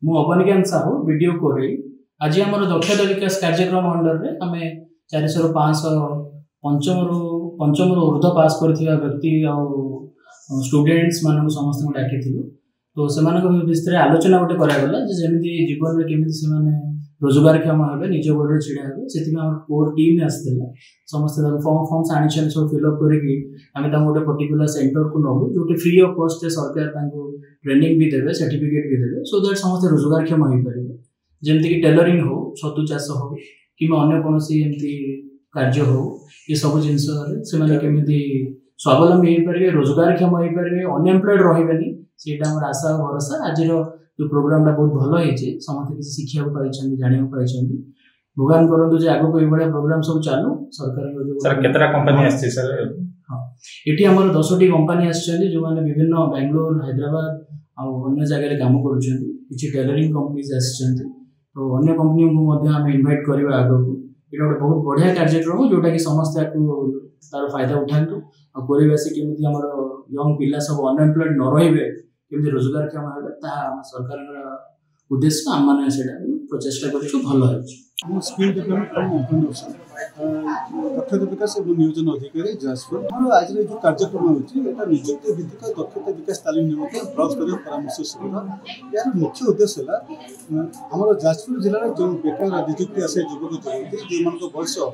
मु अवनिकांत साहू वीडियो कोरे आज आम दक्षता विकास कार्यक्रम अंडर में आम 400 ରୁ 500 पंचम ऊर्ध्व पास कर व्यक्ति स्टूडेंट्स मान समस्त डाकी तो से विषय आलोचना गोटे करागला जमी जीवन में केमी से रोजगारक्षम हे निज गोड़े छिड़ा हे से कोर टीम आसला समस्त फॉर्म फॉर्म्स आनी सब फिलअप करके गोटे पर्टिकुलर सेंटर को नबू जो फ्री ऑफ कॉस्ट सरकार ट्रेनिंग भी देवे सर्टिफिकेट भी देवे सो दैट समस्त रोजगारक्षम हो पारे जमीक टेलरिंग हो छतु चाष हो कि अन्य कौन एमती कार्य हो ये सब जिनस केमी स्वावलम्बी हो पारे रोजगारक्षम हो पारे अनएम्प्लॉयड रही सेटा आम आशा और भरोसा आज जो प्रोग्राम बहुत भल होती समस्त किसी शिक्षा पाई जाना पाई भगवान करूँ आगे ये प्रोग्राम सब चालू सरकार हाँ ये आम 10टी कंपनी जो मैंने विभिन्न बेंगलोर हैदराबाद अन्य जगह काम कर टेलरिंग कंपनीज आम अन्य कंपनी को आम इनवाइट करवा आग को ये गोटे बहुत बढ़िया कार्यक्रम जोटा कि समस्त तार फायदा उठातु और कोरेवासी केमी आम यंग पिला सब अनएम्प्लॉयड न रे केमी रोजगारक्षम है सरकार उद्देश्य आम मैंने प्रचेषा कर स्किल डेभलपमेंट दक्षता विकास और नियोजन अधिकारी जाजपुर आज जो कार्यक्रम होती नियुक्ति भित्तिक दक्षता विकास तालीम निमित्त ब्लॉक स्तरीय परामर्श शिविर यार मुख्य उद्देश्य है आम जाजपुर जिलार जो बेकार नियुक्ति आसे युवक युवती जो बयस 18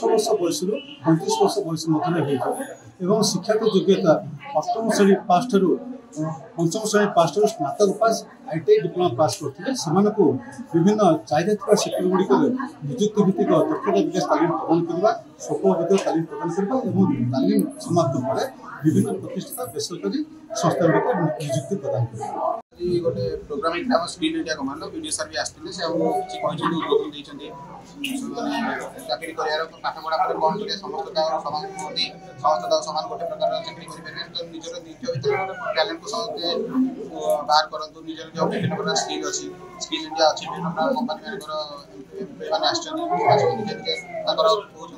वर्ष बयस 35 वर्ष बयस मध्य शिक्षा योग्यता अष्टम श्रेणी पास ठार पंचम श्रेणी पास ठार स्नातक पास ITI डिप्लोमा पास करते विभिन्न चाहिदा सेक्टर गुड़िक नियुक्ति भित्तिक दक्षता विकास तालीम प्रदान करवा स्वल्प तालीम प्रदान करवा तालीम समाप्त पर विभिन्न प्रतिष्ठित बेसरकारी संस्था गुड़िक नियुक्ति प्रदान करवा गोटे प्रोग्राम हम skill India command video sir भी आसते से किसी उद्बोधन देते चाकरी कर पाठ पढ़ा पर कौन कर समस्त सामान समस्त सामान गोटे प्रकार चाकरी करेंगे तो निजर निज भर टैलेंट को समस्त बाहर करूँ निजर जो विभिन्न प्रकार स्किल अच्छी स्किल इंडिया अच्छी विभिन्न प्रकार कंपनी मैंने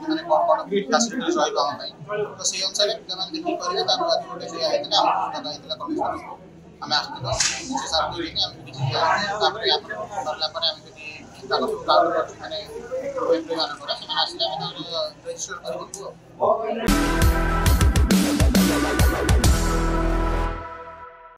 मैंने कौन कौन फैसिलिटीज रही तो से अनुसार पिला देखिए करेंगे गोटे कमिश्नर आम आसते सार मैंने रजिस्टर कर